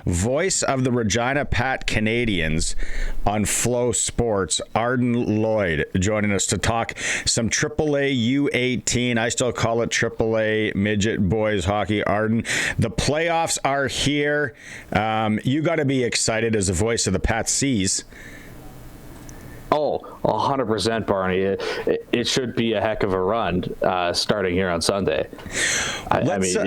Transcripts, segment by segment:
voice of the Regina Pat Canadians on Flow Sports, Ardenn Lloyd, joining us to talk some AAA U18. I still call it AAA midget boys hockey. Ardenn, the playoffs are here. You got to be excited as the voice of the Pat C's. Oh, 100%, Barney. It should be a heck of a run starting here on Sunday. It's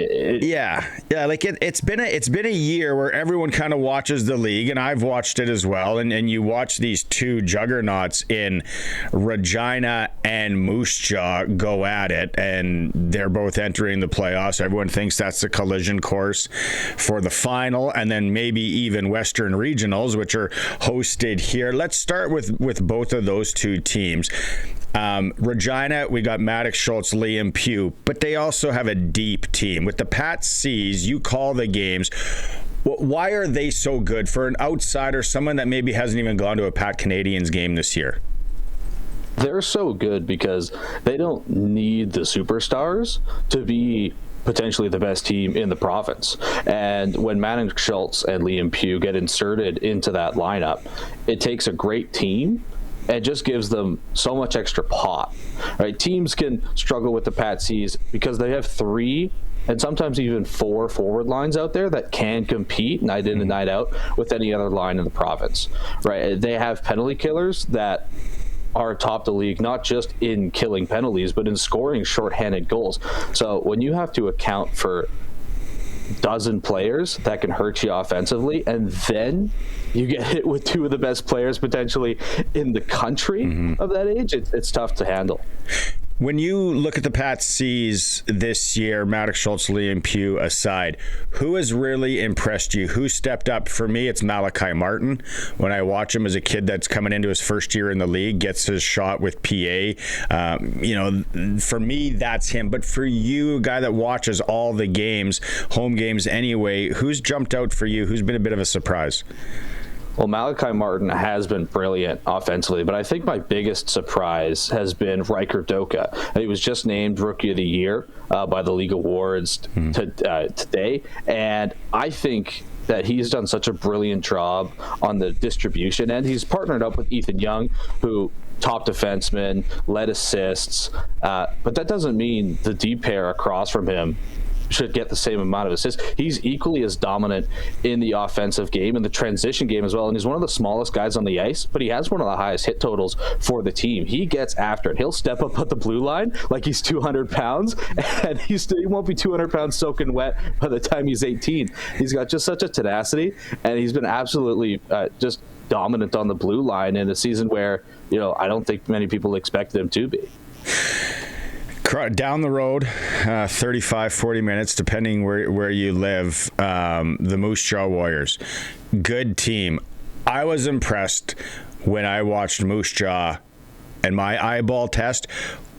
been a year where everyone kind of watches the league, and I've watched it as well. And you watch these two juggernauts in Regina and Moose Jaw go at it, and they're both entering the playoffs. Everyone thinks that's the collision course for the final, and then maybe even Western Regionals, which are hosted here. Let's start with both of those two teams. Regina, we got Maddox Schultz, Liam Pugh, but they also have a deep team. With the Pat C's, you call the games. Why are they so good for an outsider, someone that maybe hasn't even gone to a Pat Canadians game this year? They're so good because they don't need the superstars to be potentially the best team in the province. And when Maddox Schultz and Liam Pugh get inserted into that lineup, it takes a great team and just gives them so much extra pop. Right? Teams can struggle with the Pat C's because they have 3 and sometimes even 4 forward lines out there that can compete night in and night out with any other line in the province. Right? They have penalty killers that are atop the league, not just in killing penalties, but in scoring shorthanded goals. So when you have to account for dozen players that can hurt you offensively, and then you get hit with 2 of the best players potentially in the country of that age, it's tough to handle. When you look at the Pat C's this year, Maddox Schultz, Liam Pugh aside, who has really impressed you? Who stepped up? For me, it's Malachi Martin. When I watch him as a kid that's coming into his first year in the league, gets his shot with PA. For me, that's him. But for you, a guy that watches all the games, home games anyway, who's jumped out for you? Who's been a bit of a surprise? Well, Malachi Martin has been brilliant offensively, but I think my biggest surprise has been Riker Doka. He was just named Rookie of the Year by the League Awards today, and I think that he's done such a brilliant job on the distribution end. He's partnered up with Ethan Young, who top defenseman, led assists, but that doesn't mean the deep pair across from him should get the same amount of assists. He's equally as dominant in the offensive game and the transition game as well, and he's one of the smallest guys on the ice, but he has one of the highest hit totals for the team. He gets after it. He'll step up at the blue line like he's 200 pounds, and he won't be 200 pounds soaking wet by the time he's 18. He's got just such a tenacity, and he's been absolutely just dominant on the blue line in a season where, I don't think many people expected him to be. Down the road, 35, 40 minutes, depending where you live, the Moose Jaw Warriors. Good team. I was impressed when I watched Moose Jaw and my eyeball test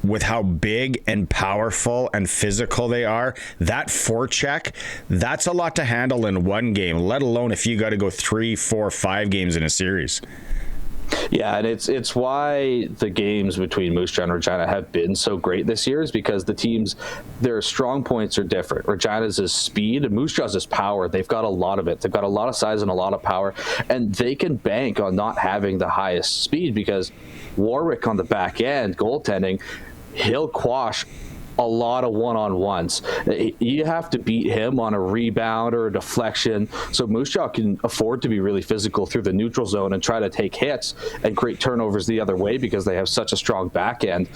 with how big and powerful and physical they are. That forecheck, that's a lot to handle in one game, let alone if you got to go 3, 4, 5 games in a series. Yeah, and it's why the games between Moose Jaw and Regina have been so great this year, is because the teams, their strong points are different. Regina's is speed, and Moose Jaw's is power. They've got a lot of it. They've got a lot of size and a lot of power, and they can bank on not having the highest speed because Warwick on the back end, goaltending, he'll quash a lot of one-on-ones. You have to beat him on a rebound or a deflection. So Moose Jaw can afford to be really physical through the neutral zone and try to take hits and create turnovers the other way because they have such a strong back end.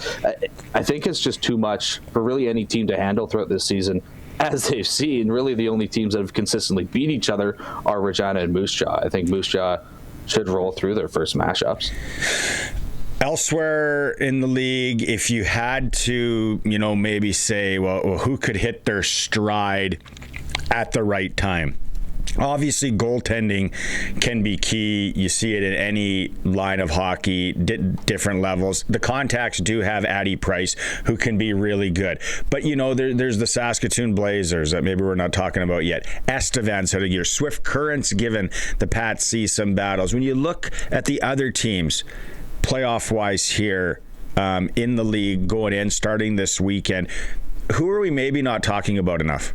I think it's just too much for really any team to handle throughout this season. As they've seen, really the only teams that have consistently beat each other are Regina and Moose Jaw. I think Moose Jaw should roll through their first matchups. Elsewhere in the league, if you had to, maybe say, well, who could hit their stride at the right time? Obviously, goaltending can be key. You see it in any line of hockey, different levels. The Contacts do have Addy Price, who can be really good. But, there's the Saskatoon Blazers that maybe we're not talking about yet. Estevan's had a year. Swift Current's given the Pat C some battles. When you look at the other teams, playoff-wise here in the league going in, starting this weekend, who are we maybe not talking about enough?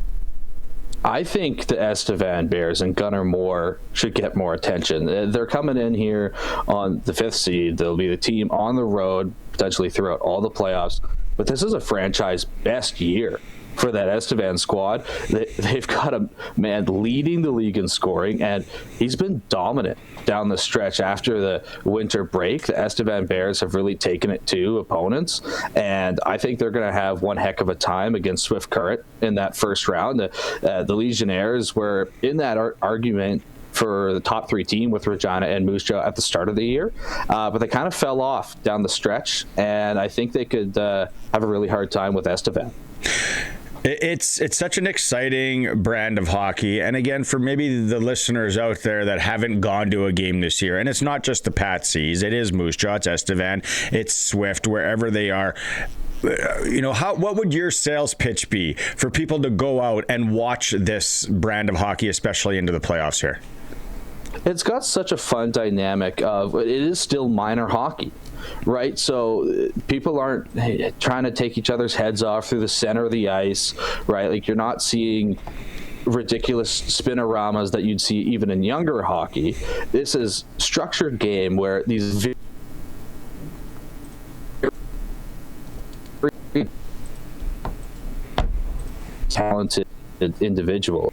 I think the Estevan Bears and Gunnar Moore should get more attention. They're coming in here on the 5th seed. They'll be the team on the road, potentially throughout all the playoffs. But this is a franchise best year for that Estevan squad. They've got a man leading the league in scoring, and he's been dominant down the stretch after the winter break. The Estevan Bears have really taken it to opponents, and I think they're going to have one heck of a time against Swift Current in that first round. The Legionnaires were in that argument for the top 3 team with Regina and Moose Jaw at the start of the year, but they kind of fell off down the stretch, and I think they could have a really hard time with Estevan. It's such an exciting brand of hockey. And again, for maybe the listeners out there that haven't gone to a game this year, and it's not just the Patsies, it is Moose Jaw, it's Estevan, it's Swift, wherever they are. What would your sales pitch be for people to go out and watch this brand of hockey, especially into the playoffs here? It's got such a fun dynamic of it is still minor hockey, right? So people aren't trying to take each other's heads off through the center of the ice, right? Like, you're not seeing ridiculous spinoramas that you'd see even in younger hockey. This is structured game where these talented individuals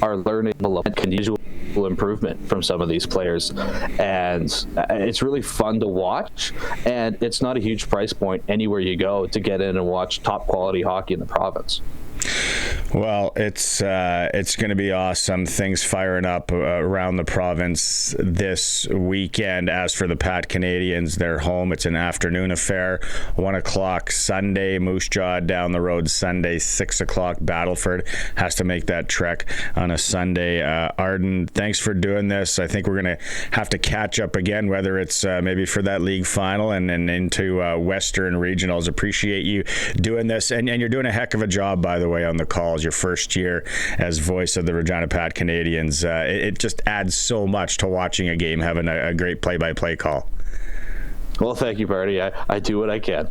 are learning unusual improvement from some of these players, and it's really fun to watch, and it's not a huge price point anywhere you go to get in and watch top quality hockey in the province. Well, it's going to be awesome. Things firing up around the province this weekend. As for the Pat Canadians, they're home. It's an afternoon affair. 1 o'clock Sunday. Moose Jaw down the road Sunday. 6 o'clock. Battleford has to make that trek on a Sunday. Ardenn, thanks for doing this. I think we're going to have to catch up again, whether it's maybe for that league final and into Western Regionals. Appreciate you doing this, and you're doing a heck of a job, by the way, on the calls. Your first year as voice of the Regina Pat Canadians. It just adds so much to watching a game, having a great play-by-play call. Well, thank you, Barty. I do what I can.